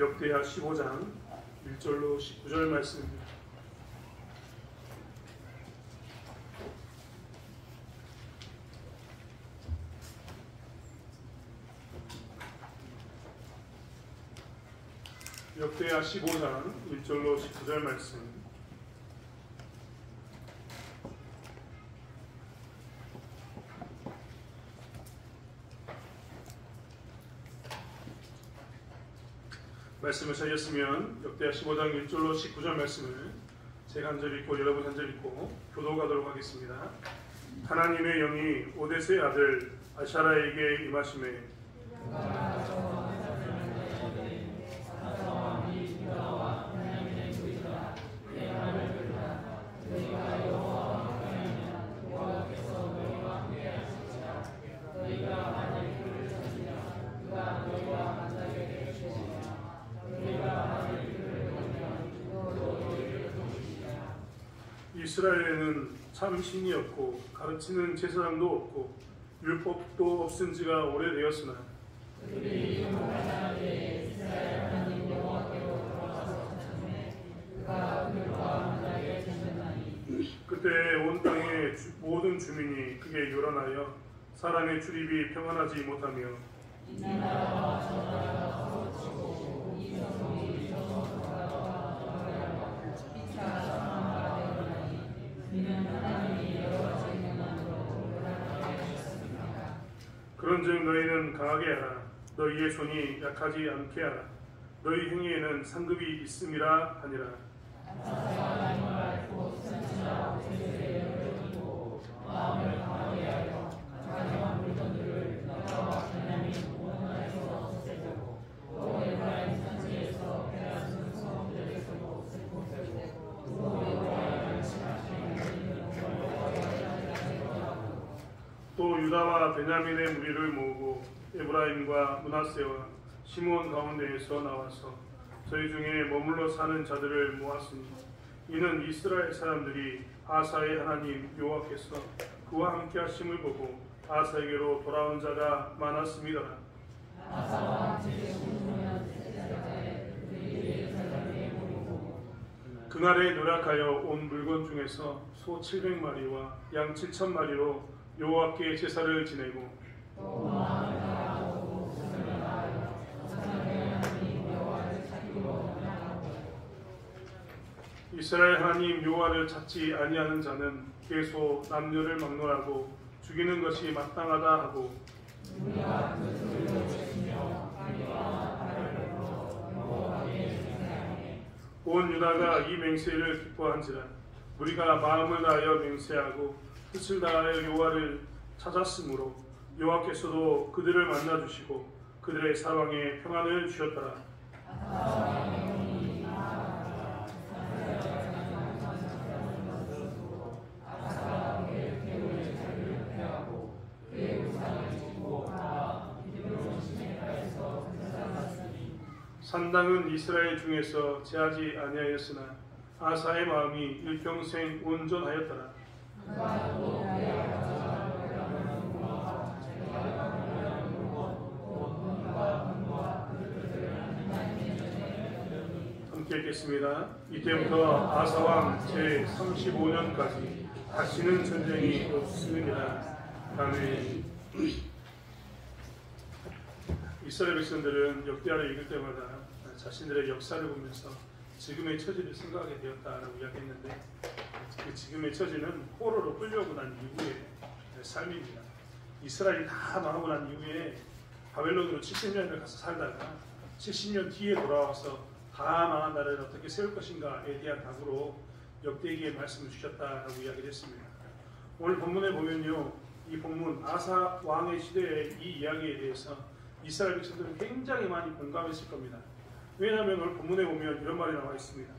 역대하 15장 1절로 19절 말씀입니다. 역대하 15장 1절로 19절 말씀. 말씀을 찾으셨으면 역대하 15장 1절로 19절 말씀을 제가 한 절 읽고 여러분 한 절 읽고 교도가도록 하겠습니다. 하나님의 영이 오데스의 아들 아샤라에게 임하심에 이스라엘에는 참 신이 없고 가르치는 제사장도 없고 율법도 없은 지가 오래되었으나 그때 온 땅의 모든 주민이 그게 요란하여 사람의 출입이 평안하지 못하며 그런즉 너희는 강하게 하라. 너희의 손이 약하지 않게 하라. 너희 행위에는 상급이 있음이라 하니라. 또 유다와 베냐민의 무리를 모으고 에브라임과 므낫세와 시므온 가운데에서 나와서 저희 중에 머물러 사는 자들을 모았으니 이는 이스라엘 사람들이 아사의 하나님 여호와께서 그와 함께 하심을 보고 아사에게로 돌아온 자가 많았습니다. 그날에 노력하여 온 물건 중에서 소 700마리와 양 7,000마리로 여호와께 제사를 지내고 이스라엘 하나님 여호와를 찾지 아니하는 자는 계속 남녀를 막론하고 죽이는 것이 마땅하다 하고 온 유다가 이 맹세를 기뻐한지라 우리가 마음을 다하여 맹세하고 뜻을 다하여 여호와를 찾았으므로 여호와께서도 그들을 만나주시고 그들의 사방에 평안을 주셨더라. 산당은 이스라엘 중에서 제하지 아니하였으나 아사의 마음이 일평생 온전하였더라. 함께 읽겠습니다. 이때부터 아사왕 제35년까지 다시는 전쟁이 없으리라. 아멘. 이스라엘 백성들은 역대하를 읽을 때마다 자신들의 역사를 보면서 지금의 처지를 생각하게 되었다라고 이야기했는데 그 지금의 처지는 포로로 끌려오고 난 이후의 삶입니다. 이스라엘이 다 망하고 난 이후에 바벨론으로 70년을 가서 살다가 70년 뒤에 돌아와서 다 망한 나라를 어떻게 세울 것인가에 대한 답으로 역대기에 말씀을 주셨다라고 이야기를 했습니다. 오늘 본문에 보면요, 이 본문 아사 왕의 시대의 이 이야기에 대해서 이스라엘 백성들은 굉장히 많이 공감했을 겁니다. 왜냐하면 오늘 본문에 보면 이런 말이 나와 있습니다.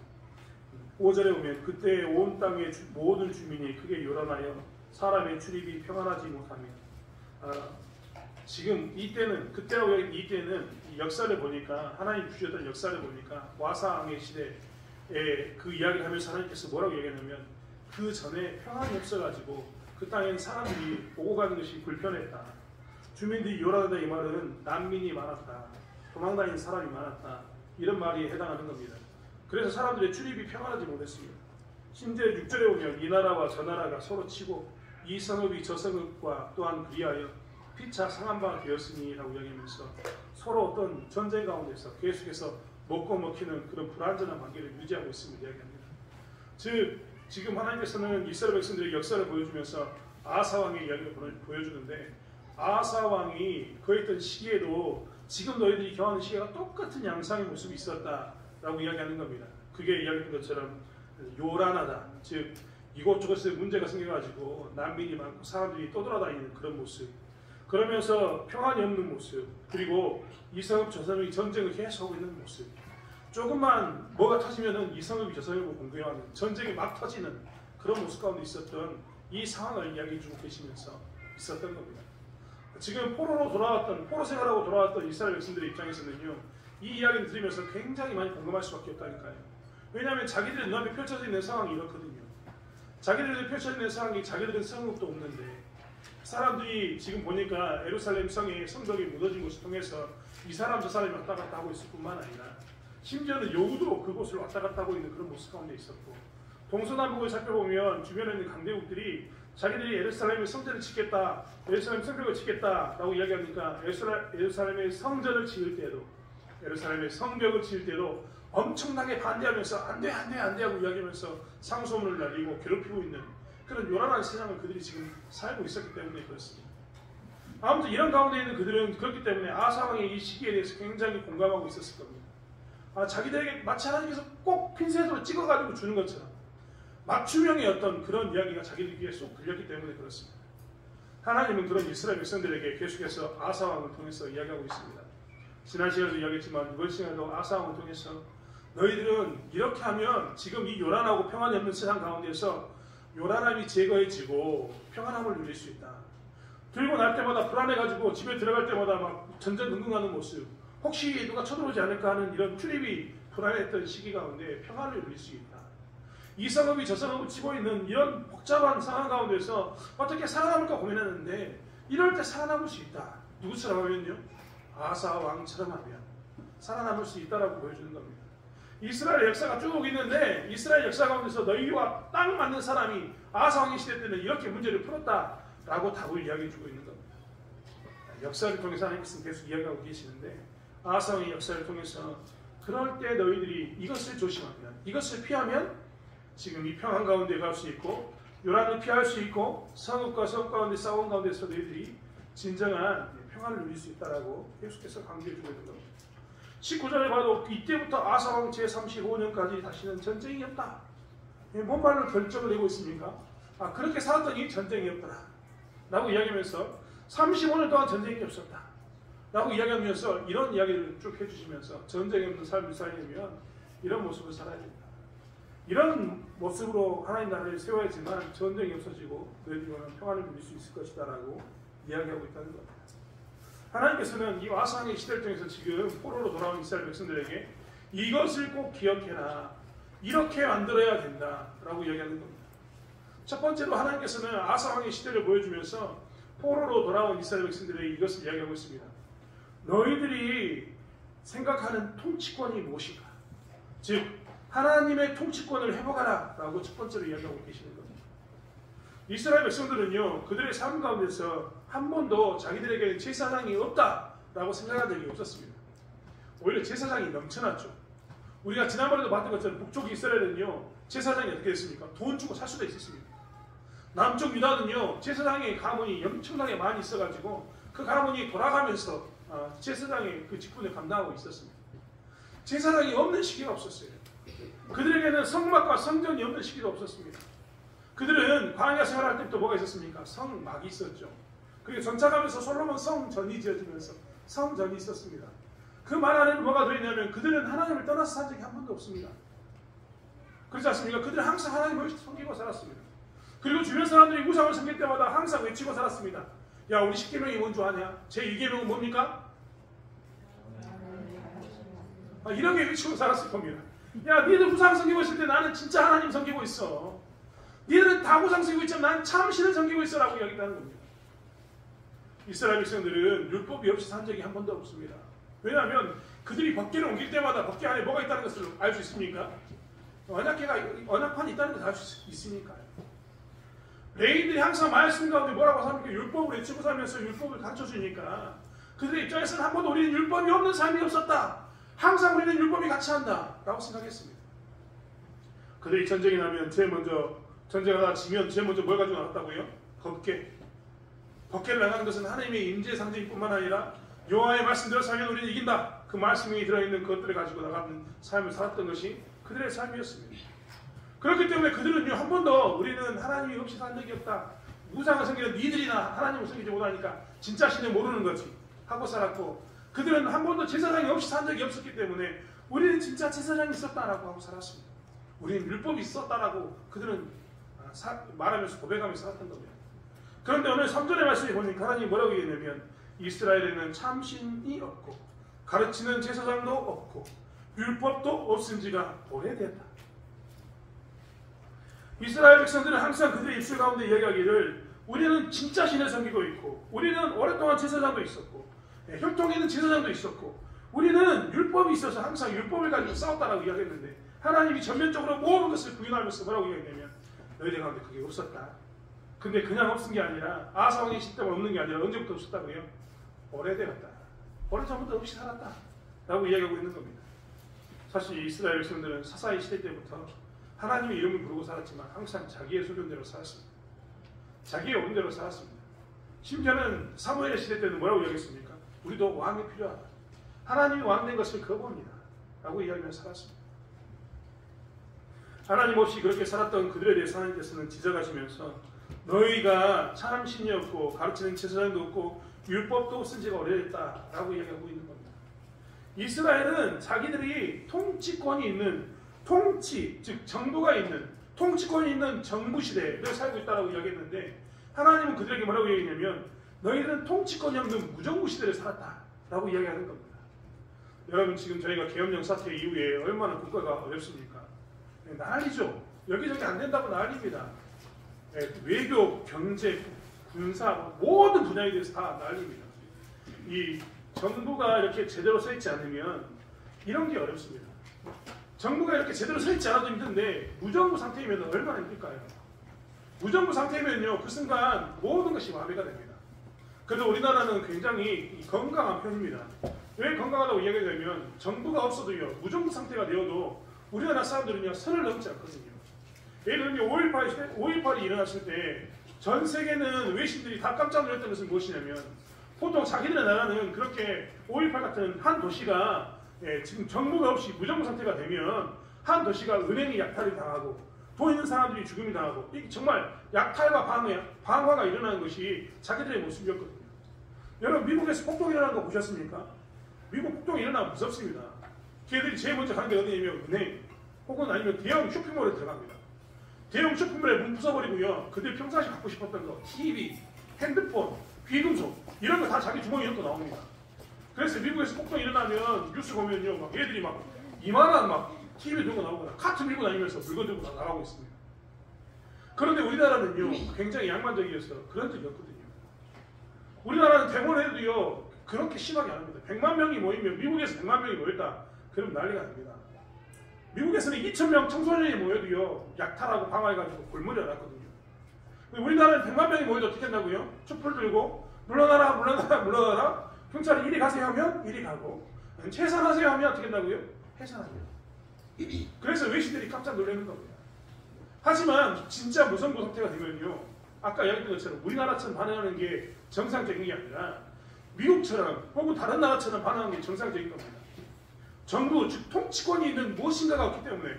5절에 보면 그때 온 땅의 모든 주민이 크게 요란하여 사람의 출입이 평안하지 못하며 지금 이때는 그때하고 이때는 이 역사를 보니까 하나님 주셨던 역사를 보니까 와사왕의 시대에 그 이야기를 하면서 하나님께서 뭐라고 얘기하냐면 그 전에 평안이 없어가지고 그 땅엔 사람들이 오고 가는 것이 불편했다. 주민들이 요란하다 이 말은 난민이 많았다. 도망다니는 사람이 많았다. 이런 말이 해당하는 겁니다. 그래서 사람들의 출입이 평안하지 못했습니다. 심지어 6절에 보면 이 나라와 저 나라가 서로 치고 이 성읍이 저 성읍과 또한 그리하여 피차 상한 바가 되었으니 라고 이야기하면서 서로 어떤 전쟁 가운데서 계속해서 먹고 먹히는 그런 불안전한 관계를 유지하고 있음을 이야기합니다. 즉 지금 하나님께서는 이스라엘 백성들의 역사를 보여주면서 아하스 왕의 이야기를 보여주는데 아하스 왕이 거했던 시기에도 지금 너희들이 경험하는 시기가 똑같은 양상의 모습이 있었다라고 이야기하는 겁니다. 그게 이야기했던 것처럼 요란하다. 즉 이곳저곳에 문제가 생겨가지고 난민이 많고 사람들이 떠돌아다니는 그런 모습. 그러면서 평안이 없는 모습. 그리고 이 성읍 저 성읍이 전쟁을 계속하고 있는 모습. 조금만 뭐가 터지면은 이 성읍이 저 성읍을 공격하는 전쟁이 막 터지는 그런 모습 가운데 있었던 이 상황을 이야기해주고 계시면서 있었던 겁니다. 지금 포로 생활하고 돌아왔던 이스라엘 백성들의 입장에서는요, 이 이야기를 들으면서 굉장히 많이 공감할 수밖에 없다니까요. 왜냐하면 자기들의 눈앞에 펼쳐져 있는 상황이 이렇거든요. 자기들의 펼쳐져 있는 상황이 자기들은 성읍도 없는데 사람들이 지금 보니까 예루살렘 성의 성벽이 무너진 것을 통해서 이 사람 저 사람이 왔다 갔다 하고 있을 뿐만 아니라 심지어는 여우도 그곳을 왔다 갔다 하고 있는 그런 모습 가운데 있었고 동서남북을 살펴보면 주변에 있는 강대국들이 자기들이 예루살렘의 성전을 짓겠다, 예루살렘 성벽을 짓겠다라고 이야기하니까 예루살렘의 성전을 지을 때도 예루살렘의 성벽을 지을 때도 엄청나게 반대하면서 안돼 하고 이야기하면서 상소문을 날리고 괴롭히고 있는 그런 요란한 세상을 그들이 지금 살고 있었기 때문에 그렇습니다. 아무튼 이런 가운데 있는 그들은 그렇기 때문에 아하스 왕의 이 시기에 대해서 굉장히 공감하고 있었을 겁니다. 자기들에게 마치 하나님께서 꼭 핀셋으로 찍어가지고 주는 것처럼 맞춤형의 어떤 그런 이야기가 자기들 귀에 쏙 들렸기 때문에 그렇습니다. 하나님은 그런 이스라엘 백성들에게 계속해서 아하스 왕을 통해서 이야기하고 있습니다. 지난 시간에도 이야기했지만 이번 시간에도 아하스 왕을 통해서 너희들은 이렇게 하면 지금 이 요란하고 평안이 없는 세상 가운데서 요란함이 제거해지고 평안함을 누릴 수 있다. 들고 날 때마다 불안해가지고 집에 들어갈 때마다 막 전전긍긍하는 모습, 혹시 누가 쳐들어오지 않을까 하는 이런 출입이 불안했던 시기 가운데 평안을 누릴 수 있다. 이 성읍이 저 성읍을 치고 있는 이런 복잡한 상황 가운데서 어떻게 살아남을까 고민했는데 이럴 때 살아남을 수 있다. 누구처럼 하면요? 아하스 왕처럼 하면 살아남을 수 있다라고 보여주는 겁니다. 이스라엘 역사가 쭉 있는데 이스라엘 역사 가운데서 너희와 딱 맞는 사람이 아하스 왕의 시대 때는 이렇게 문제를 풀었다라고 답을 이야기해주고 있는 겁니다. 역사를 통해서 하나님께서는 계속 이야기하고 계시는데 아하스 왕의 역사를 통해서 그럴 때 너희들이 이것을 조심하면 이것을 피하면 지금 이 평안 가운데 갈 수 있고 요란을 피할 수 있고 성읍과 성읍 가운데 싸운 가운데서 너희들이 진정한 평안을 누릴 수 있다라고 계속해서 강조해주고 있는 겁니다. 19절에 봐도 이때부터 아하스 왕 제35년까지 다시는 전쟁이 없다. 뭔 말로 결정을 내고 있습니까? 그렇게 살았더니 전쟁이 없더라 라고 이야기하면서 35년 동안 전쟁이 없었다 라고 이야기하면서 이런 이야기를 쭉 해주시면서 전쟁이 없는 삶을 살려면 이런 모습을 살아야 된다. 이런 모습으로 하나님 나라를 세워야지만 전쟁이 없어지고 너희들은 평안을 누릴 수 있을 것이다 라고 이야기하고 있다는 겁니다. 하나님께서는 이 아하스 왕의 시대를 통해서 지금 포로로 돌아온 이스라엘 백성들에게 이것을 꼭 기억해라. 이렇게 만들어야 된다라고 이야기하는 겁니다. 첫 번째로 하나님께서는 아하스 왕의 시대를 보여주면서 포로로 돌아온 이스라엘 백성들에게 이것을 이야기하고 있습니다. 너희들이 생각하는 통치권이 무엇인가? 즉 하나님의 통치권을 회복하라 라고 첫 번째로 이야기하고 계시는 겁니다. 이스라엘 백성들은요 그들의 삶 가운데서 한 번도 자기들에게 제사장이 없다라고 생각한 적이 없었습니다. 오히려 제사장이 넘쳐났죠. 우리가 지난번에도 봤던 것처럼 북쪽 이스라엘은요 제사장이 어떻게 됐습니까? 돈 주고 살 수도 있었습니다. 남쪽 유다는요 제사장의 가문이 엄청나게 많이 있어가지고 그 가문이 돌아가면서 제사장의 그 직분을 감당하고 있었습니다. 제사장이 없는 시기가 없었어요. 그들에게는 성막과 성전이 없는 시기도 없었습니다. 그들은 광야 생활할 때부터 뭐가 있었습니까? 성막이 있었죠. 그리고 전차가면서 솔로몬 성전이 지어지면서 성전이 있었습니다. 그 말 안에는 뭐가 들어있냐면 그들은 하나님을 떠나서 산 적이 한 번도 없습니다. 그렇지 않습니까? 그들은 항상 하나님을 섬기고 살았습니다. 그리고 주변 사람들이 우상을 섬길 때마다 항상 외치고 살았습니다. 야 우리 10계명이 뭔 줄 아냐? 제2계명은 뭡니까? 이렇게 외치고 살았을 겁니다. 야 니들 우상 섬기고 있을 때 나는 진짜 하나님 섬기고 있어. 니들은 다 우상 섬기고 있지만 나는 참 신을 섬기고 있어 라고 이야기했다는 겁니다. 이스라엘 백성들은 율법이 없이 산 적이 한 번도 없습니다. 왜냐하면 그들이 법궤를 옮길 때마다 법궤 안에 뭐가 있다는 것을 알 수 있습니까? 언약판이 있다는 것을 알 수 있으니까요. 레위인들이 항상 말씀 가운데 뭐라고 합니까? 율법을 외치고 살면서 율법을 가르쳐주니까 그들의 입장에서는 한 번도 우리는 율법이 없는 삶이 없었다. 항상 우리는 율법이 같이 한다. 라고 생각했습니다. 그들이 전쟁이 나면 전쟁하다 지면 제일 먼저 뭘 가지고 나왔다고요? 법궤. 법궤를 나가는 것은 하나님의 임재의 상징 뿐만 아니라 여호와의 말씀대로 살면 우리는 이긴다. 그 말씀이 들어있는 것들을 가지고 나가는 삶을 살았던 것이 그들의 삶이었습니다. 그렇기 때문에 그들은요, 한 번도 우리는 하나님이 없이 산 적이 없다. 우상을 섬기는 니들이나 하나님을 섬기지 못하니까 진짜 신을 모르는 거지 하고 살았고, 그들은 한 번도 제사장이 없이 산 적이 없었기 때문에 우리는 진짜 제사장이 있었다라고 하고 살았습니다. 우리는 율법이 있었다라고 그들은 말하면서 고백하면서 살았던 겁니다. 그런데 오늘 3절의 말씀에 보니까 하나님이 뭐라고 얘기했냐면 이스라엘에는 참신이 없고 가르치는 제사장도 없고 율법도 없은 지가 오래되었다. 이스라엘 백성들은 항상 그들의 입술 가운데 이야기하기를 우리는 진짜 신을 섬기고 있고 우리는 오랫동안 제사장도 있었고 혈통에는 제사장도 있었고 우리는 율법이 있어서 항상 율법을 가지고 싸웠다라고 이야기했는데 하나님이 전면적으로 모든 것을 부인하면서 뭐라고 이야기했냐면 너희들 가운데 그게 없었다. 근데 그냥 없은 게 아니라 아사 왕의 시대 때문에 없는 게 아니라 언제부터 없었다고요? 오래되었다. 오래전부터 없이 살았다. 라고 이야기하고 있는 겁니다. 사실 이스라엘 백성들은 사사의 시대 때부터 하나님의 이름을 부르고 살았지만 항상 자기의 소견대로 살았습니다. 자기의 오른대로 살았습니다. 심지어는 사무엘의 시대 때는 뭐라고 이야기했습니까? 우리도 왕이 필요하다. 하나님이 왕된 것을 거부합니다. 라고 이야기하면서 살았습니다. 하나님 없이 그렇게 살았던 그들에 대해서 하나님께서는 지적하시면서 너희가 참 신이 없고 가르치는 제사장도 없고 율법도 쓴 지가 오래됐다라고 이야기하고 있는 겁니다. 이스라엘은 자기들이 통치권이 있는 즉 정부가 있는 통치권이 있는 정부 시대를 살고 있다고 이야기했는데 하나님은 그들에게 뭐라고 얘기했냐면 너희들은 통치권이 없는 무정부 시대를 살았다라고 이야기하는 겁니다. 여러분 지금 저희가 계엄령 사태 이후에 얼마나 국가가 어렵습니까? 난리죠. 여기저기 안 된다고 난리입니다. 외교, 경제, 군사 모든 분야에 대해서 다 난리입니다. 이 정부가 이렇게 제대로 서 있지 않으면 이런 게 어렵습니다. 정부가 이렇게 제대로 서 있지 않아도 힘든데 무정부 상태이면 얼마나 힘들까요? 무정부 상태이면요 그 순간 모든 것이 마비가 됩니다. 그래도 우리나라는 굉장히 건강한 편입니다. 왜 건강하다고 이야기하냐면 정부가 없어도요 무정부 상태가 되어도 우리나라 사람들은요 선을 넘지 않거든요. 예를 들면 5.18이 일어났을 때 전 세계는 외신들이 다 깜짝 놀랐던 것은 무엇이냐면 보통 자기들의 나라는 그렇게 5.18 같은 한 도시가 지금 정부가 없이 무정부 상태가 되면 한 도시가 은행이 약탈을 당하고 돈 있는 사람들이 죽음이 당하고 이게 정말 약탈과 방화가 일어나는 것이 자기들의 모습이었거든요. 여러분 미국에서 폭동이 일어나는 거 보셨습니까? 미국 폭동이 일어나면 무섭습니다. 걔들이 제일 먼저 가는 게 어디냐면 은행 혹은 아니면 대형 쇼핑몰에 들어갑니다. 대형 쇼핑몰에 문 부숴버리고요. 그들 평상시 갖고 싶었던 거 TV, 핸드폰, 귀금속 이런 거 다 자기 주머니에 넣고 나옵니다. 그래서 미국에서 폭동이 일어나면 뉴스 보면요 막 얘들이 막 이만한 막 TV 들고 나오거나 카트 밀고 다니면서 물건 들고 나가고 있습니다. 그런데 우리나라는요 굉장히 양만적이어서 그런 적이 없거든요. 우리나라는 대본에도요 그렇게 심하게 안 합니다. 100만 명이 모이면 미국에서 100만 명이 모였다. 그럼 난리가 납니다. 미국에서는 2,000명 청소년이 모여도요 약탈하고 방화해가지고 골머리가 났거든요. 우리나라는 100만 명이 모여도 어떻게 한다고요? 촛불 들고 물러나라 물러나라 물러나라 경찰이 이리 가세요 하면 이리 가고 해산하세요 하면 어떻게 한다고요? 해산합니다. 그래서 외신들이 깜짝 놀라는 겁니다. 하지만 진짜 무정부 상태가 되면요 아까 이야기했던 것처럼 우리나라처럼 반응하는 게 정상적인 게 아니라 미국처럼 혹은 다른 나라처럼 반응하는 게 정상적인 겁니다. 정부, 즉 통치권이 있는 무엇인가가 없기 때문에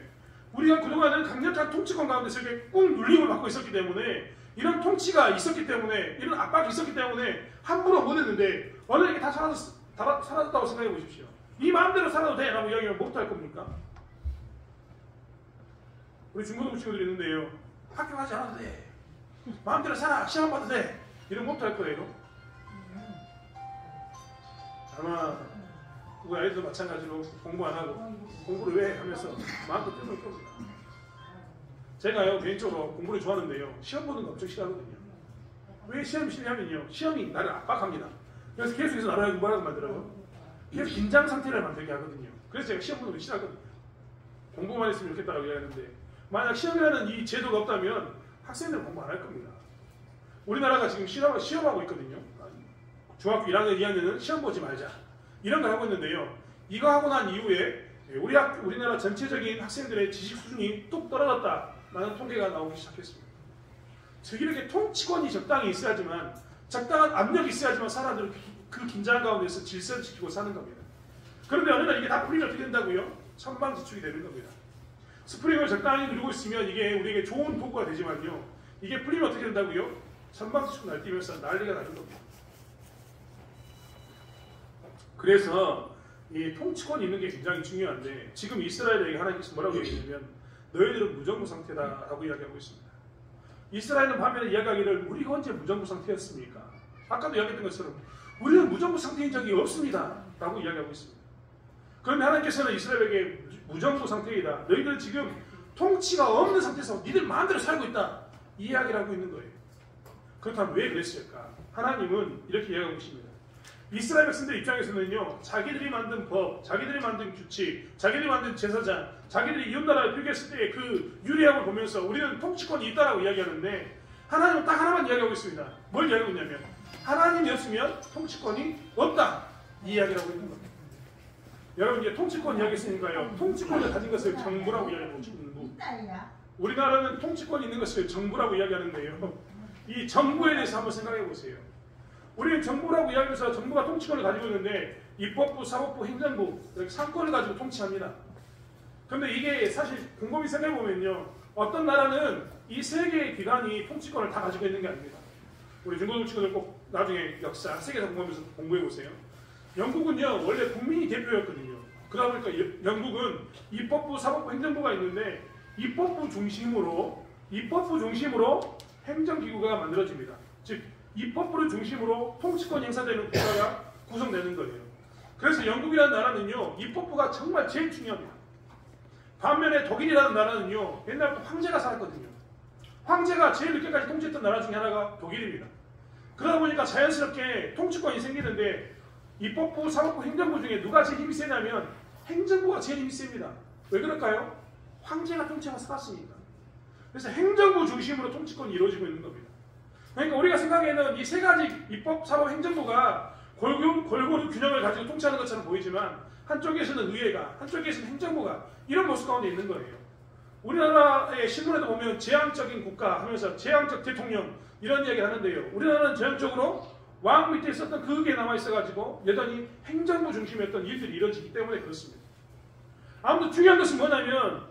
우리가 그동안은 강력한 통치권 가운데서 이렇게 꾹 눌림을 받고 있었기 때문에 이런 통치가 있었기 때문에 이런 압박이 있었기 때문에 함부로 못했는데 어느 게 다 사라졌다고 생각해 보십시오. 네 마음대로 살아도 돼 라고 이야기하면 뭐부터 할 겁니까? 우리 중고등부 친구들이 있는데요 학교 가지 않아도 돼 마음대로 살아 시험 봐도 돼 이런 뭐부터 할 거예요? 아마 그 아이들도 마찬가지로 공부 안 하고 공부를 왜 하면서 마음껏 뛰어놀 겁니다. 제가요 개인적으로 공부를 좋아하는데요 시험 보는 거 엄청 싫어하거든요. 왜 시험이 싫냐면요 시험이 나를 압박합니다. 그래서 계속해서 나를 공부하라고 만들어요. 이게 긴장 상태를 만들게 하거든요. 그래서 제가 시험 보는 거 싫어하거든요. 공부만 했으면 좋겠다라고 이야기하는데 만약 시험이라는 이 제도가 없다면 학생들은 공부 안 할 겁니다. 우리나라가 지금 시험하고 있거든요. 중학교 1학년, 2학년은 시험 보지 말자. 이런 걸 하고 있는데요. 이거 하고 난 이후에 우리나라 전체적인 학생들의 지식 수준이 뚝 떨어졌다라는 통계가 나오기 시작했습니다. 즉 이렇게 통치권이 적당히 있어야지만 적당한 압력이 있어야지만 사람들은 그 긴장 가운데서 질서를 지키고 사는 겁니다. 그런데 어느 날 이게 다 풀리면 어떻게 된다고요? 천방지축이 되는 겁니다. 스프링을 적당히 누르고 있으면 이게 우리에게 좋은 도구가 되지만요. 이게 풀리면 어떻게 된다고요? 천방지축 날뛰면서 난리가 나는 겁니다. 그래서 이 통치권이 있는 게 굉장히 중요한데 지금 이스라엘에게 하나님께서 뭐라고 얘기하냐면 너희들은 무정부 상태다라고 이야기하고 있습니다. 이스라엘은 반면에 이야기하기를 우리가 언제 무정부 상태였습니까? 아까도 이야기했던 것처럼 우리는 무정부 상태인 적이 없습니다 라고 이야기하고 있습니다. 그런데 하나님께서는 이스라엘에게 무정부 상태이다. 너희들은 지금 통치가 없는 상태에서 니들 마음대로 살고 있다. 이 이야기를 하고 있는 거예요. 그렇다면 왜 그랬을까? 하나님은 이렇게 이야기하고 있습니다. 이스라엘 백성들 입장에서는요. 자기들이 만든 법, 자기들이 만든 규칙, 자기들이 만든 제사장, 자기들이 이웃나라를 비교했을 때의 그 유리함을 보면서 우리는 통치권이 있다라고 이야기하는데 하나님은 딱 하나만 이야기하고 있습니다. 뭘 이야기하고 있냐면 하나님이 없으면 통치권이 없다. 이 이야기를 하고 있는 겁니다. 여러분 이제 통치권 이야기했으니까요. 통치권을 가진 것을 정부라고 이야기하고 정부. 우리나라는 통치권이 있는 것을 정부라고 이야기하는데요. 이 정부에 대해서 한번 생각해 보세요. 우리는 정부라고 이야기해서 정부가 통치권을 가지고 있는데 입법부, 사법부, 행정부 이렇게 3권을 가지고 통치합니다. 그런데 이게 사실 곰곰이 생각해 보면요. 어떤 나라는 이 세 개의 기관이 통치권을 다 가지고 있는 게 아닙니다. 우리 중고등 친구들 꼭 나중에 역사 세계사 공부하면서 공부해 보세요. 영국은요 원래 국민이 대표였거든요. 그러다 보니까 영국은 입법부, 사법부, 행정부가 있는데 입법부 중심으로 행정기구가 만들어집니다. 즉 입법부를 중심으로 통치권이 행사되는 국가가 구성되는 거예요. 그래서 영국이라는 나라는요 입법부가 정말 제일 중요합니다. 반면에 독일이라는 나라는요 옛날부터 황제가 살았거든요. 황제가 제일 늦게까지 통치했던 나라 중에 하나가 독일입니다. 그러다 보니까 자연스럽게 통치권이 생기는데 입법부, 사법부, 행정부 중에 누가 제일 힘이 세냐면 행정부가 제일 힘이 셉니다. 왜 그럴까요? 황제가 통치하고 살았으니까. 그래서 행정부 중심으로 통치권이 이루어지고 있는 겁니다. 그러니까 우리가 생각에는 이 세 가지 입법, 사법, 행정부가 골고루 균형을 가지고 통치하는 것처럼 보이지만 한쪽에서는 의회가, 한쪽에서는 행정부가 이런 모습 가운데 있는 거예요. 우리나라의 신문에도 보면 제왕적인 국가 하면서 제왕적 대통령 이런 이야기를 하는데요. 우리나라는 전형적으로 왕 밑에 있었던 그게 남아있어가지고 여전히 행정부 중심이었던 일들이 이루어지기 때문에 그렇습니다. 아무튼 중요한 것은 뭐냐면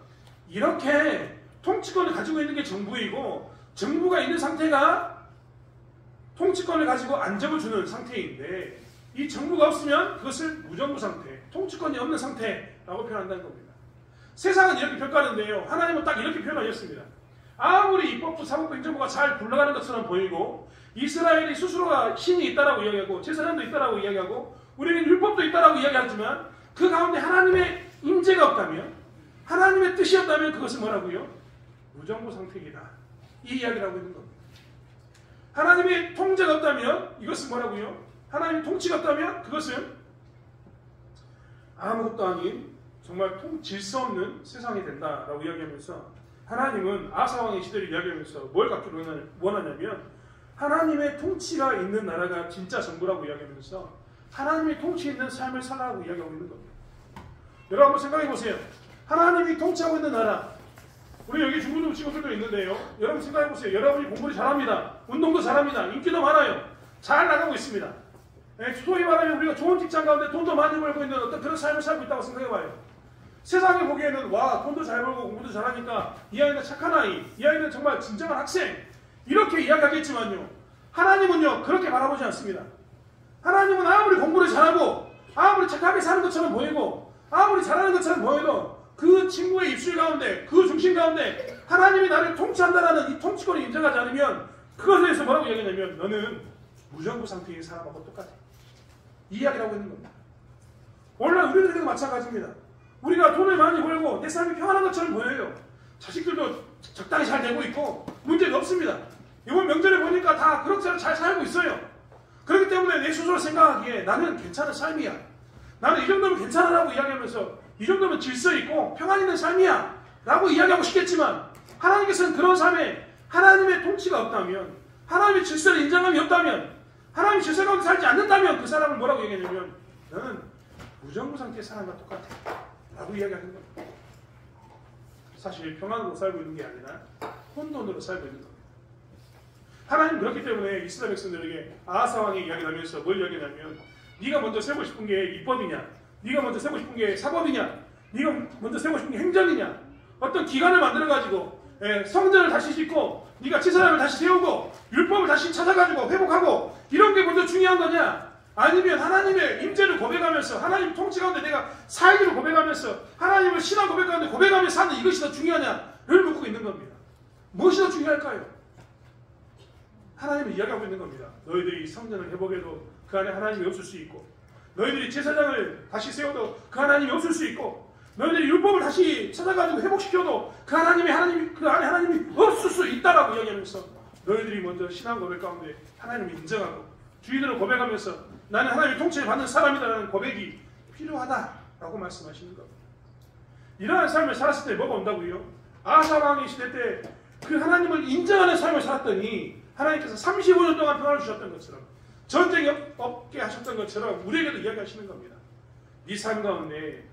이렇게 통치권을 가지고 있는 게 정부이고 정부가 있는 상태가 통치권을 가지고 안정을 주는 상태인데 이 정부가 없으면 그것을 무정부 상태, 통치권이 없는 상태라고 표현한다는 겁니다. 세상은 이렇게 평가하는데요. 하나님은 딱 이렇게 표현하셨습니다. 아무리 입법부, 사법부, 행정부가 잘 굴러가는 것처럼 보이고 이스라엘이 스스로가 신이 있다라고 이야기하고 제사장도 있다라고 이야기하고 우리는 율법도 있다라고 이야기하지만 그 가운데 하나님의 임재가 없다면 하나님의 뜻이 없다면 그것은 뭐라고요? 무정부 상태이다. 이 이야기를 하고 있는 겁니다. 하나님의 통제가 없다면 이것은 뭐라고요? 하나님의 통치가 없다면 그것은 아무것도 아닌 정말 질서 없는 세상이 된다라고 이야기하면서 하나님은 아사왕의 시대를 이야기하면서 뭘 갖기를 원하냐면 하나님의 통치가 있는 나라가 진짜 정부라고 이야기하면서 하나님의 통치 있는 삶을 살라고 이야기하고 있는 겁니다. 여러분 한번 생각해 보세요. 하나님이 통치하고 있는 나라 우리 여기 중고등 친구들도 있는데요. 여러분 생각해 보세요. 여러분이 공부를 잘합니다. 운동도 잘합니다. 인기도 많아요. 잘 나가고 있습니다. 소위 말하면 우리가 좋은 직장 가운데 돈도 많이 벌고 있는 어떤 그런 삶을 살고 있다고 생각해봐요. 세상에 보기에는 와 돈도 잘 벌고 공부도 잘하니까 이 아이는 착한 아이, 이 아이는 정말 진정한 학생 이렇게 이야기하겠지만요. 하나님은요 그렇게 바라보지 않습니다. 하나님은 아무리 공부를 잘하고 아무리 착하게 사는 것처럼 보이고 아무리 잘하는 것처럼 보여도 그 친구의 입술 가운데 그 중심 가운데 하나님이 나를 통치한다는 이 통치권을 인정하지 않으면 그것에 대해서 뭐라고 이야기하냐면 너는 무정부 상태인 사람하고 똑같아. 이 이야기를 하고 있는 겁니다. 오늘날 우리들에게도 마찬가지입니다. 우리가 돈을 많이 벌고 내 삶이 평안한 것처럼 보여요. 자식들도 적당히 잘 되고 있고 문제가 없습니다. 이번 명절에 보니까 다 그럭저럭 잘 살고 있어요. 그렇기 때문에 내 스스로 생각하기에 나는 괜찮은 삶이야. 나는 이 정도면 괜찮아라고 이야기하면서 이 정도면 질서 있고 평안 있는 삶이야 라고 이야기하고 싶겠지만 하나님께서는 그런 삶에 하나님의 통치가 없다면, 하나님의 질서를 인정함이 없다면, 하나님의 질서 가운데 살지 않는다면 그 사람을 뭐라고 얘기하냐면 너는 무정부 상태의 사람과 똑같아 라고 이야기하는 겁니다. 사실 평안으로 살고 있는 게 아니라 혼돈으로 살고 있는 겁니다. 하나님 그렇기 때문에 이스라엘 백성들에게 아하스 왕이 이야기하면서 뭘 이야기하냐면 네가 먼저 세우고 싶은 게 율법이냐, 네가 먼저 세우고 싶은 게 사법이냐, 네가 먼저 세우고 싶은 게 행정이냐, 어떤 기관을 만들어가지고 성전을 다시 짓고 네가 제사장을 다시 세우고 율법을 다시 찾아가지고 회복하고 이런 게 먼저 중요한 거냐, 아니면 하나님의 임재를 고백하면서 하나님 통치 가운데 내가 살기를 고백하면서 하나님을 신앙 고백 가운데 고백하면서 사는 이것이 더 중요하냐를 묻고 있는 겁니다. 무엇이 더 중요할까요? 하나님은 이야기하고 있는 겁니다. 너희들이 성전을 회복해도 그 안에 하나님이 없을 수 있고, 너희들이 제사장을 다시 세워도 그 하나님이 없을 수 있고, 너희들이 율법을 다시 찾아가지고 회복시켜도 그 안에 하나님이 없을 수 있다라고 이야기하면서 너희들이 먼저 신앙 고백 가운데 하나님을 인정하고 주의들을 고백하면서 나는 하나님의 통치를 받는 사람이다라는 고백이 필요하다라고 말씀하시는 겁니다. 이러한 삶을 살았을 때 뭐가 온다고요? 아하스 왕의 시대 때 그 하나님을 인정하는 삶을 살았더니 하나님께서 35년 동안 평안을 주셨던 것처럼, 전쟁이 없게 하셨던 것처럼 우리에게도 이야기하시는 겁니다. 네 삶 가운데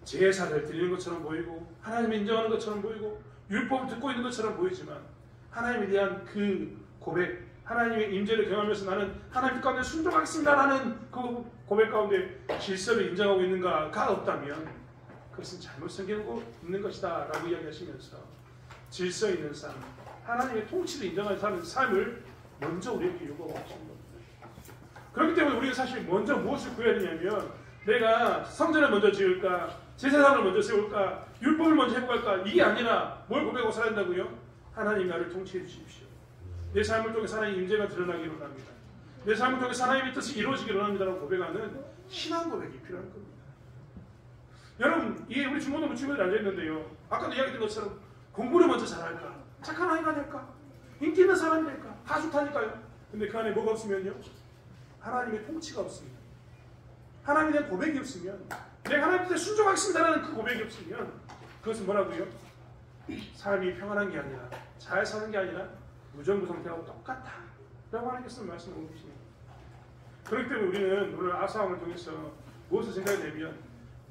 제사를 드리는 것처럼 보이고 하나님을 인정하는 것처럼 보이고 율법을 듣고 있는 것처럼 보이지만 하나님에 대한 그 고백, 하나님의 임재를 경험하면서 나는 하나님 가운데 순종하겠습니다라는 그 고백 가운데 질서를 인정하고 있는가가 없다면 그것은 잘못 생기고 있는 것이다 라고 이야기하시면서 질서 있는 삶, 하나님의 통치를 인정하는 삶을 먼저 우리에게 요구하고 계시는 겁니다. 그렇기 때문에 우리가 사실 먼저 무엇을 구해야 되냐면 내가 성전을 먼저 지을까, 제사장을 먼저 세울까, 율법을 먼저 회복할까, 이게 아니라 뭘 고백하고 살아야 된다고요? 하나님 나를 통치해 주십시오. 내 삶을 통해 하나님의 임재가 드러나기를 원합니다. 내 삶을 통해 하나님의 뜻이 이루어지기를 원합니다라고 고백하는 신앙 고백이 필요한 겁니다. 여러분, 이게 우리 중고등부 친구들이 앉아있는데요, 아까도 이야기했던 것처럼 공부를 먼저 잘할까, 착한 아이가 될까, 인기 있는 사람이 될까, 다 좋다니까요. 근데 그 안에 뭐가 없으면요? 하나님의 통치가 없습니다. 하나님에 대한 고백이 없으면, 내가 하나님께 순종하겠습니다라는 그 고백이 없으면 그것은 뭐라고요? 삶이 평안한 게 아니라, 잘 사는 게 아니라 무정부 상태하고 똑같다 라고 하나님께서 말씀하고 계십니다. 그렇기 때문에 우리는 오늘 아하스 왕을 통해서 무엇을 생각하냐면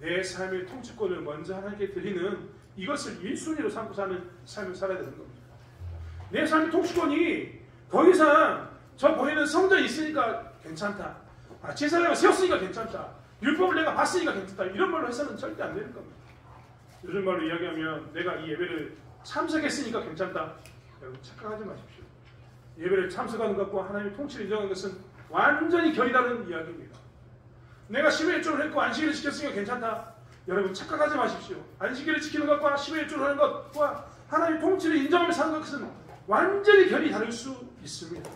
내 삶의 통치권을 먼저 하나님께 드리는 이것을 1순위로 삼고 사는 삶을 살아야 되는 겁니다. 내 삶의 통치권이 더 이상 저 보이는 성전이 있으니까 괜찮다, 제사장을 세웠으니까 괜찮다, 율법을 내가 봤으니까 괜찮다, 이런 말로 해서는 절대 안 되는 겁니다. 요즘 말로 이야기하면 내가 이 예배를 참석했으니까 괜찮다. 여러분 착각하지 마십시오. 예배를 참석하는 것과 하나님의 통치를 인정하는 것은 완전히 결이 다른 이야기입니다. 내가 10회1조를 했고 안식일을 지켰으니까 괜찮다. 여러분 착각하지 마십시오. 안식일을 지키는 것과 10회1조를 하는 것과 하나님의 통치를 인정하며 사는 것은 완전히 결이 다를 수 있습니다.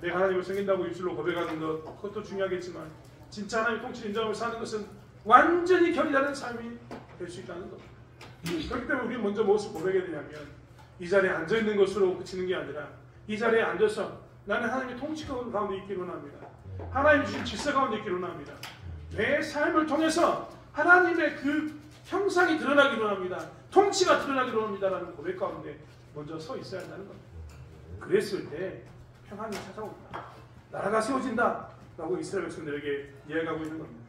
내가 하나님을 섬긴다고 입술로 고백하는 것, 그것도 중요하겠지만 진짜 하나님의 통치를 인정하며 사는 것은 완전히 결이 다른 삶이 될 수 있다는 겁니다. 그렇기 때문에 우리는 먼저 무엇을 고백해야 되냐면 이 자리에 앉아있는 것으로 그치는 게 아니라 이 자리에 앉아서 나는 하나님의 통치 가운데 있기를 원합니다. 하나님이 주신 질서 가운데 있기를 원합니다. 내 삶을 통해서 하나님의 그 형상이 드러나기를 원합니다. 통치가 드러나기를 원합니다라는 고백 가운데 먼저 서 있어야 한다는 겁니다. 그랬을 때 평안이 찾아온다, 나라가 세워진다 라고 이스라엘 백성들에게 이야기하고 있는 겁니다.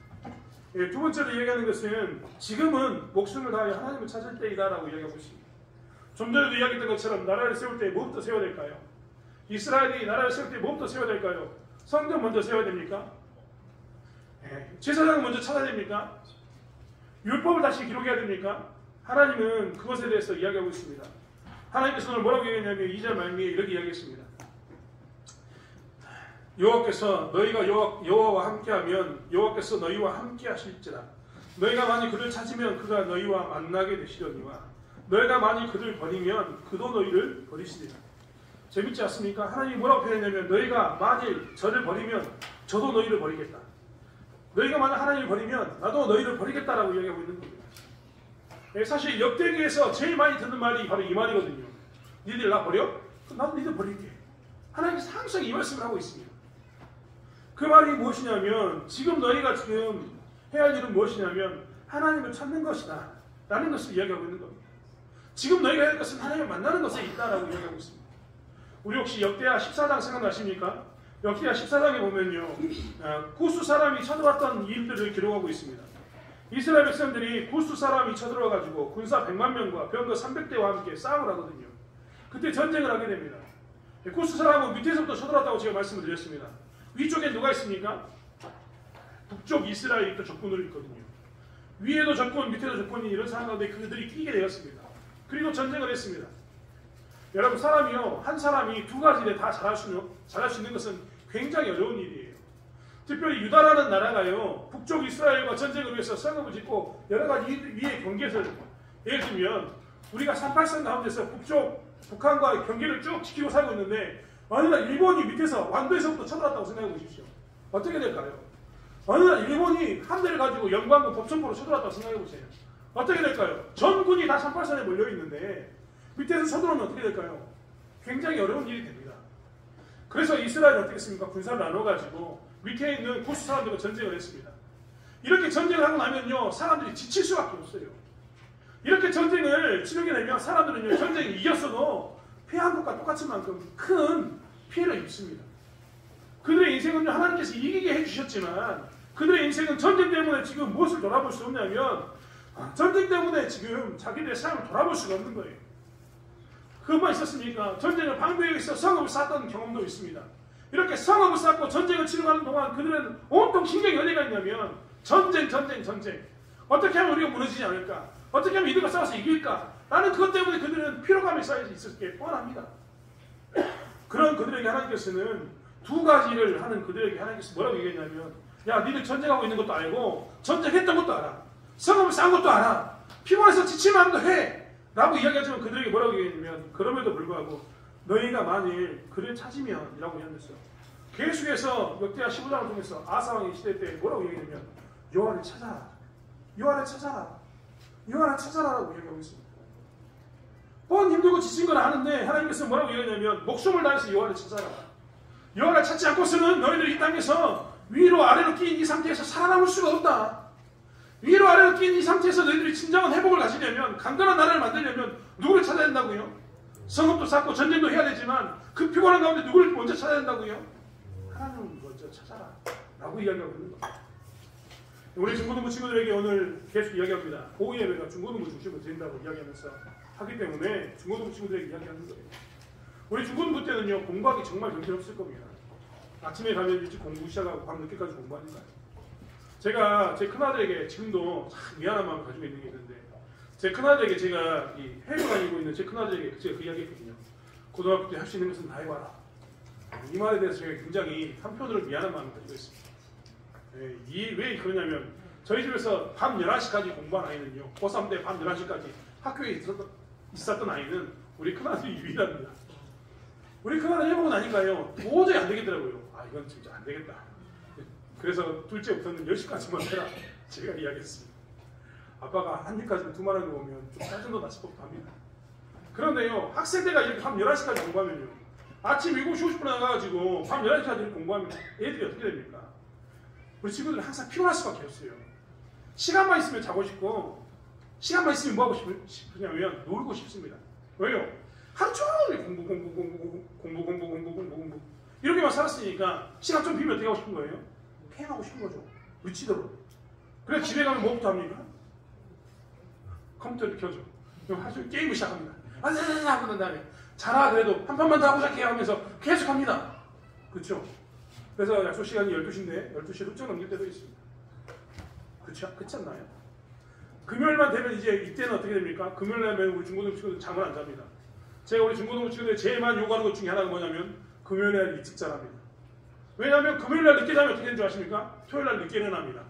두 번째로 이야기하는 것은 지금은 목숨을 다하여 하나님을 찾을 때이다 라고 이야기하고 있습니다. 좀 전에도 이야기했던 것처럼 나라를 세울 때 무엇부터 세워야 될까요? 이스라엘이 나라를 세울 때 무엇부터 세워야 될까요? 성전 먼저 세워야 됩니까? 제사장을 먼저 찾아야 됩니까? 율법을 다시 기록해야 됩니까? 하나님은 그것에 대해서 이야기하고 있습니다. 하나님께서 오늘 뭐라고 얘기했냐면 2절 말미에 이렇게 이야기했습니다. 여호와께서 너희가 여호와와 함께하면 여호와께서 너희와 함께하실지라. 너희가 만일 그를 찾으면 그가 너희와 만나게 되시려니와 너희가 만일 그를 버리면 그도 너희를 버리시리라. 재밌지 않습니까? 하나님이 뭐라고 표현했냐면 너희가 만일 저를 버리면 저도 너희를 버리겠다. 너희가 만약 하나님을 버리면 나도 너희를 버리겠다라고 이야기하고 있는 겁니다. 사실 역대기에서 제일 많이 듣는 말이 바로 이 말이거든요. 니들 나 버려? 그럼 나도 니들 버릴게. 하나님께서 항상 이 말씀을 하고 있습니다. 그 말이 무엇이냐면 지금 너희가 지금 해야 할 일은 무엇이냐면 하나님을 찾는 것이다 라는 것을 이야기하고 있는 겁니다. 지금 너희가 해야 할 것은 하나님을 만나는 것에 있다라고 이야기하고 있습니다. 우리 혹시 역대하 14장 생각나십니까? 역대하 14장에 보면요, 구스 사람이 쳐들어왔던 일들을 기록하고 있습니다. 이스라엘 백성들이 구스 사람이 쳐들어와가지고 군사 100만 명과 병거 300대와 함께 싸움을 하거든요. 그때 전쟁을 하게 됩니다. 구스 사람은 밑에서부터 쳐들어왔다고 제가 말씀을 드렸습니다. 위쪽에 누가 있습니까? 북쪽 이스라엘이 또 적군으로 있거든요. 위에도 적군, 밑에도 적군이 이런 상황 가운데 그들이 끼게 되었습니다. 그리고 전쟁을 했습니다. 여러분, 사람이요, 한 사람이 두 가지 일에 다 잘할 수 있는 것은 굉장히 어려운 일이에요. 특별히 유다라는 나라가요, 북쪽 이스라엘과 전쟁을 위해서 성읍을 짓고 여러 가지 위에 경계를, 예를 들면 우리가 38선 가운데서 북한과 경계를 쭉 지키고 살고 있는데 어느 날 일본이 밑에서 완도에서부터 쳐들어왔다고 생각해 보십시오. 어떻게 될까요? 어느 날 일본이 함대를 가지고 영광군 법천부로 쳐들어왔다고 생각해 보세요. 어떻게 될까요? 전군이 다 38선에 몰려 있는데 밑에서 쳐들어오면 어떻게 될까요? 굉장히 어려운 일이 됩니다. 그래서 이스라엘은 어떻게 했습니까? 군사를 나눠가지고 밑에 있는 구스 사람들과 전쟁을 했습니다. 이렇게 전쟁을 하고 나면요, 사람들이 지칠 수밖에 없어요. 이렇게 전쟁을 치르게 되면 사람들은요, 전쟁에 이겼어도 패한 것과 똑같은 만큼 큰 피해를 입습니다. 그들의 인생은요, 하나님께서 이기게 해주셨지만 그들의 인생은 전쟁 때문에 지금 무엇을 돌아볼 수 없냐면 전쟁 때문에 지금 자기들의 삶을 돌아볼 수가 없는 거예요. 그것만 있었습니까? 전쟁을 방비하기 위해서 성읍을 쌓았던 경험도 있습니다. 이렇게 성읍을 쌓고 전쟁을 치러가는 동안 그들은 온통 신경이 어디가 있냐면 전쟁. 어떻게 하면 우리가 무너지지 않을까? 어떻게 하면 이들과 싸워서 이길까? 라는 그것 때문에 그들은 피로감이 쌓여 있을 게 뻔합니다. 그런 그들에게 하나님께서는 두 가지를 하는 그들에게 하나님께서 뭐라고 얘기했냐면, 야, 니들 전쟁하고 있는 것도 알고 전쟁했던 것도 알아. 성읍을 쌓은 것도 알아. 피곤해서 지칠 마음도 해. 라고 이야기하지만 그들에게 뭐라고 얘기했냐면, 그럼에도 불구하고 너희가 만일 그를 찾으면 이라고 이야기했어요. 계속해서 역대하 15장을 통해서 아사왕의 시대 때 뭐라고 얘기했냐면, 여호와를 찾아라. 라고 이야기하고 있습니다. 뻔 힘들고 지친 건 아는데 하나님께서 뭐라고 얘기했냐면, 목숨을 다해서 여호와를 찾아라. 여호와를 찾지 않고서는 너희들이 이 땅에서 위로 아래로 끼인 이 상태에서 살아남을 수가 없다. 위로 아래로 끼인 이 상태에서 너희들이 진정한 회복을 가지려면, 강건한 나라를 만들려면 누구를 찾아야 된다고요? 성읍도 쌓고 전쟁도 해야 되지만 그 피곤한 가운데 누구를 먼저 찾아야 된다고요? 하나님을 먼저 찾아라 라고 이야기하고 있는 겁니다. 우리 중고등부 친구들에게 오늘 계속 이야기합니다. 고예배가 중고등부 중심으로 드린다고 이야기하면서 하기 때문에 중고등부 친구들에게 이야기하는 거예요. 우리 중고등부 때는요, 공부하기 정말 정신없을 겁니다. 아침에 가면 일찍 공부 시작하고 밤 늦게까지 공부하니까요. 제가 제 큰아들에게 지금도 참 미안한 마음을 가지고 있는 게 있는데, 제 큰아들에게 제가 이 해외 다니고 있는 제 큰아들에게 제가 그 이야기 했거든요. 고등학교 때 할 수 있는 것은 다 해봐라. 이 말에 대해서 제가 굉장히 한편으로 미안한 마음을 가지고 있습니다. 왜 그러냐면, 저희 집에서 밤 11시까지 공부한 아이는요, 고3 때 밤 11시까지 학교에 있었던 아이는 우리 큰아들이 유일합니다. 우리 큰아들 해보고 나니까요, 도저히 안 되겠더라고요. 아, 이건 진짜 안 되겠다. 그래서 둘째부터는 10시까지만 해라. 제가 이야기했습니다. 아빠가 한 입까지 두말하는 거 보면 좀 짜증도 났을 법도 합니다. 그런데요, 학생 때가 이렇게 밤 11시까지 공부하면요, 아침 7시 50분에 나가가지고 밤 11시까지 공부하면 애들이 어떻게 됩니까? 우리 친구들은 항상 피곤할 수밖에 없어요. 시간만 있으면 자고 싶고, 시간만 있으면 뭐 하고 싶으냐면 놀고 싶습니다. 왜요? 하루 종일 공부 이렇게만 살았으니까 시간 좀 비면 어떻게 하고 싶은 거예요? 게임하고 싶은 거죠. 미치도록. 그래서 집에 가면 뭐부터 합니까? 컴퓨터를 켜죠. 그럼 하루 게임을 시작합니다. 하고 난 다음에 자라 그래도 한 판만 더 하고 시작해 하면서 계속 합니다. 그렇죠? 그래서 약속 시간이 12시인데 12시에 훌쩍 넘길 때도 있습니다. 그렇지 않나요? 금요일만 되면 이제 이때는 어떻게 됩니까? 금요일 되면 우리 중고등부 친구들 잠을 안 잡니다. 제가 우리 중고등부 친구들 제일 많이 요구하는 것 중에 하나가 뭐냐면, 금요일날 일찍 자랍니다. 왜냐하면 금요일날 늦게 자면 어떻게 되는 줄 아십니까? 토요일날 늦게 일어납니다.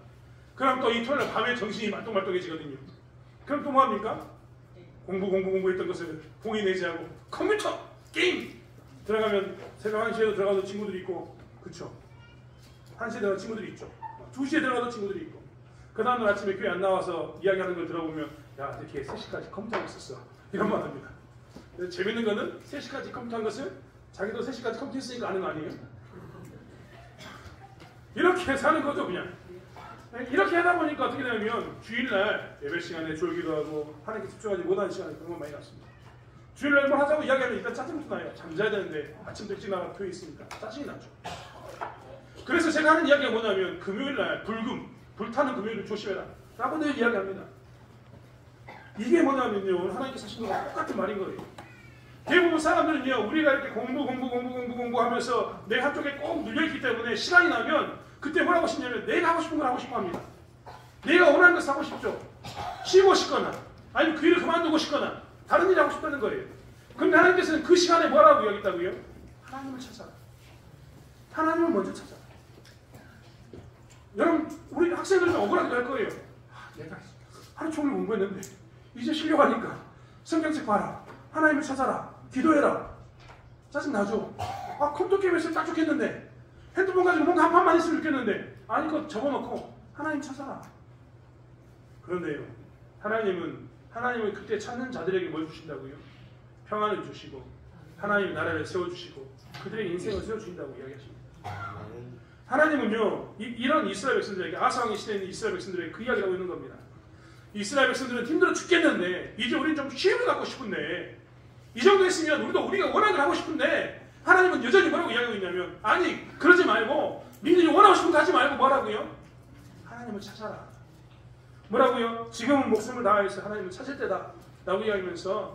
그럼 또 이 토요일날 밤에 정신이 말똥말똥해지거든요. 그럼 또 뭐합니까? 공부 했던 것을 봉인 내지하고 컴퓨터, 게임! 들어가면 새벽 1시에도 들어가도 친구들이 있고, 그쵸? 1시에 들어가도 친구들이 있죠. 2시에 들어가도 친구들이 있고, 그 다음날 아침에 교회 안 나와서 이야기하는 걸 들어보면, 야, 이렇게 3시까지 컴퓨터하고 있었어. 이런 말 합니다. 재밌는 거는 3시까지 컴퓨터한 것을 자기도 3시까지 컴퓨터 했으니까 아는 거 아니에요? 이렇게 사는 거죠, 그냥. 이렇게 하다 보니까 어떻게 되냐면 주일날 예배 시간에 졸기도 하고 하나님께 집중하지 못하는 시간이 정말 많이 났습니다. 주일날 뭘 하자고 이야기하면 일단 짜증부터 나요. 잠자야 되는데 아침도 일찍 나가 교회 있으니까 짜증이 나죠. 그래서 제가 하는 이야기가 뭐냐면 금요일날 불타는 금요일을 조심해라 라고 늘 이야기합니다. 이게 뭐냐면요, 하나님께서 하신 거랑 똑같은 말인 거예요. 대부분 사람들은요, 우리가 이렇게 공부 하면서 내 한쪽에 꼭 눌려있기 때문에 시간이 나면 그때 뭘 하고 싶냐면 내가 하고 싶은 걸 하고 싶어 합니다. 내가 원하는 것을 하고 싶죠. 쉬고 싶거나 아니면 그 일을 그만두고 싶거나 다른 일을 하고 싶다는 거예요. 그런데 하나님께서는 그 시간에 뭐라고 이야기했다고요? 하나님을 찾아라. 하나님을 먼저 찾아라. 여러분, 우리 학생들은 억울하기도 할 거예요. 내가 하루 종일 공부했는데 이제 쉬려가니까 성경책 봐라. 하나님을 찾아라. 기도해라. 짜증나죠? 컴퓨터 게임 했으면 딱 좋겠는데 핸드폰 가지고 뭔가 한 판만 있으면 좋겠는데 아니 그거 접어놓고 하나님 찾아라. 그런데요, 하나님은 그때 찾는 자들에게 뭘 주신다고요? 평안을 주시고 하나님의 나라를 세워주시고 그들의 인생을 세워주신다고 이야기하십니다. 하나님은요, 이런 이스라엘 백성들에게, 아사왕의 시대에 있는 이스라엘 백성들에게 그 이야기를 하고 있는 겁니다. 이스라엘 백성들은 힘들어 죽겠는데 이제 우리는 좀 쉼을 갖고 싶은데 이 정도 했으면 우리가 원하는 걸 하고 싶은데 하나님은 여전히 뭐라고 이야기하고 있냐면 아니 그러지 말고 니들이 원하고 싶은 거 하지 말고 뭐라고요? 하나님을 찾아라. 뭐라고요? 지금은 목숨을 다해서 하나님을 찾을 때다 라고 이야기하면서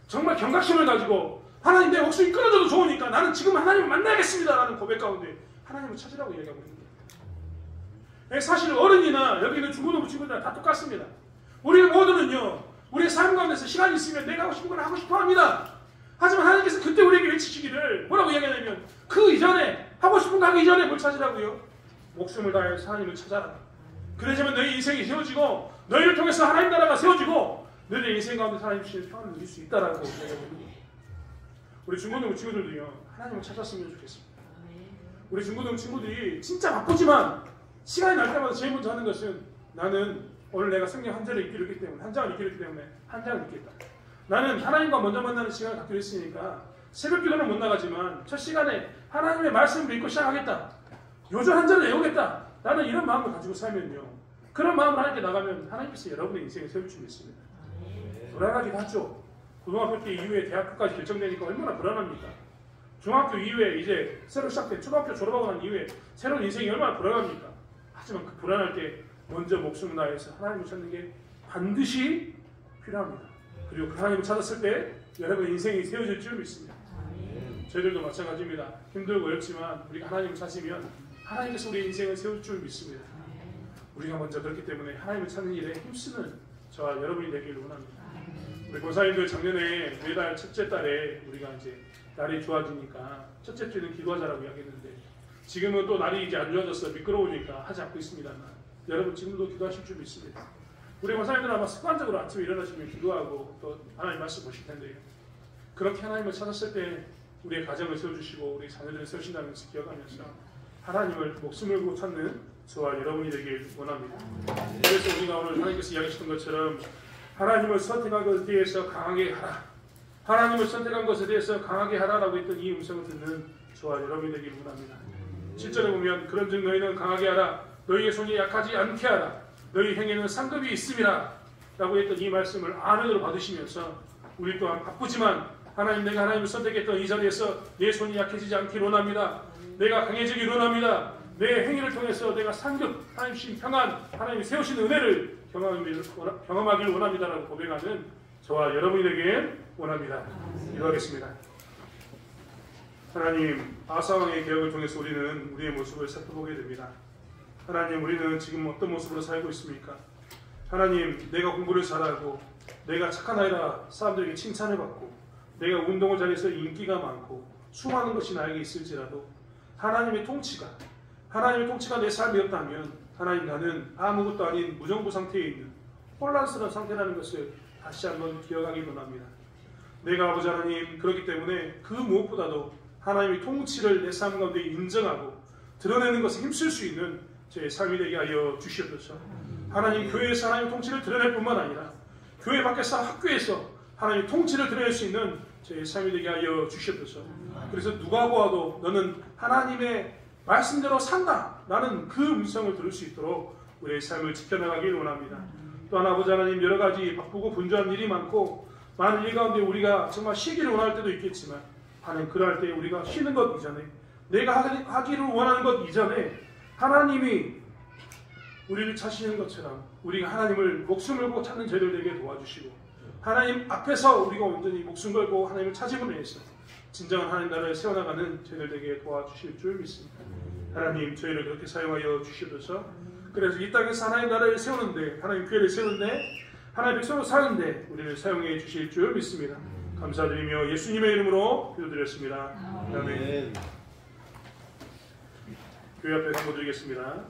정말 경각심을 가지고 하나님 내 목숨이 끊어져도 좋으니까 나는 지금 하나님을 만나야겠습니다 라는 고백 가운데 하나님을 찾으라고 이야기하고 있는 거예요. 사실 어른이나 여기 있는 중고등부 친구들 다 똑같습니다. 우리 모두는요, 우리의 삶 가운데서 시간이 있으면 내가 하고 싶은 걸 하고 싶어 합니다. 하지만 하나님께서 그때 우리에게 외치시기를 뭐라고 이야기하냐면 그 이전에 하고 싶은 거 하기 이전에 뭘 찾으라고요? 목숨을 다해서 하나님을 찾아라. 그러자면 너희 인생이 세워지고 너희를 통해서 하나님 나라가 세워지고 너희의 인생 가운데 하나님 주시는 평안을 누릴 수 있다라고 이야기하고 있는 거예요. 우리 중고등부 친구들도요, 하나님을 찾았으면 좋겠습니다. 우리 중고등부 친구들이 진짜 바쁘지만 시간이 날 때마다 제일 먼저 하는 것은 나는 오늘 내가 성경 한 장을 읽기로 했기 때문에 한 장을 읽겠다. 나는 하나님과 먼저 만나는 시간을 갖기로 했으니까 새벽 기도는 못 나가지만 첫 시간에 하나님의 말씀을 읽고 시작하겠다. 요절 한 장을 외우겠다. 나는 이런 마음을 가지고 살면요, 그런 마음을 하나님께 나가면 하나님께서 여러분의 인생을 세울 줄 믿습니다. 불안하기도 하죠. 고등학교 때 이후에 대학교까지 결정되니까 얼마나 불안합니까? 중학교 이후에 이제 새로 시작된 초등학교 졸업하고 난 이후에 새로운 인생이 얼마나 불안합니까? 하지만 그 불안할 때 먼저 목숨을 다해서 하나님을 찾는 게 반드시 필요합니다. 그리고 그 하나님을 찾았을 때 여러분의 인생이 세워질 줄 믿습니다. 저희들도 마찬가지입니다. 힘들고 어렵지만 우리가 하나님을 찾으면 하나님께서 우리의 인생을 세울 줄 믿습니다. 우리가 먼저 그렇기 때문에 하나님을 찾는 일에 힘쓰는 저와 여러분이 되기를 원합니다. 우리 권사님들 작년에 매달 첫째 달에 우리가 이제 날이 좋아지니까 첫째 주는 기도하자라고 이야기했는데 지금은 또 날이 이제 안 좋아져서 미끄러우니까 하지 않고 있습니다만 여러분 지금도 기도하실 줄 믿습니다. 우리 권사님들은 아마 습관적으로 아침에 일어나시면 기도하고 또 하나님 말씀 보실 텐데요. 그렇게 하나님을 찾았을 때 우리의 가정을 세워주시고 우리 자녀들을 세우신다는 것을 기억하면서 하나님을 목숨을 걸고 찾는 저와 여러분이 되길 원합니다. 그래서 우리가 오늘 하나님께서 이야기하셨던 것처럼 하나님을 선택한 것에 대해서 강하게 하라. 하나님을 선택한 것에 대해서 강하게 하라라고 했던 이 음성을 듣는 저와 여러분이 되길 원합니다. 7절에 보면 그런즉 너희는 강하게 하라. 너희의 손이 약하지 않게 하라. 너희 행에는 상급이 있음이라 라고 했던 이 말씀을 아멘으로 받으시면서 우리 또한 바쁘지만 하나님 내가 하나님을 선택했던 이 자리에서 내 손이 약해지지 않기를 원합니다. 내가 강해지기를 원합니다. 내 행위를 통해서 내가 상급, 하나님 주신 평안, 하나님이 세우신 은혜를 경험하기를 원합니다라고 고백하는 저와 여러분이 되길 원합니다. 기도하겠습니다. 하나님, 아사왕의 개혁을 통해서 우리는 우리의 모습을 살펴보게 됩니다. 하나님, 우리는 지금 어떤 모습으로 살고 있습니까? 하나님, 내가 공부를 잘하고 내가 착한 아이라 사람들에게 칭찬을 받고 내가 운동을 잘해서 인기가 많고 수많은 것이 나에게 있을지라도 하나님의 통치가 내 삶이었다면 하나님, 나는 아무것도 아닌 무정부 상태에 있는 혼란스러운 상태라는 것을 다시 한번 기억하기 원합니다. 내가 아버지 하나님, 그렇기 때문에 그 무엇보다도 하나님의 통치를 내 삶 가운데 인정하고 드러내는 것에 힘쓸 수 있는 제 삶이 되게 하여 주시옵소서. 하나님, 교회에서 하나님의 통치를 드러낼 뿐만 아니라 교회 밖에서 학교에서 하나님의 통치를 드러낼 수 있는 제 삶이 되게 하여 주시옵소서. 그래서 누가 보아도 너는 하나님의 말씀대로 산다 라는 그 음성을 들을 수 있도록 우리의 삶을 지켜나가길 원합니다. 또한 아버지 하나님, 여러 가지 바쁘고 분주한 일이 많고 많은 일 가운데 우리가 정말 쉬기를 원할 때도 있겠지만 하나님, 그럴 때 우리가 쉬는 것 이전에, 내가 하기를 원하는 것 이전에 하나님이 우리를 찾으시는 것처럼 우리가 하나님을 목숨 걸고 찾는 저희들 되게 도와주시고, 하나님 앞에서 우리가 온전히 목숨 걸고 하나님을 찾음으로 인해서 진정한 하나님 나라를 세워나가는 저희들 되게 도와주실 줄 믿습니다. 하나님, 저희를 그렇게 사용하여 주시옵소서. 그래서 이 땅에서 하나님 나라를 세우는데, 하나님 교회를 세우는데, 하나님 백성으로 사는데 우리를 사용해 주실 줄 믿습니다. 감사드리며 예수님의 이름으로 기도드렸습니다. 아멘. 교회 앞에 강구드리겠습니다.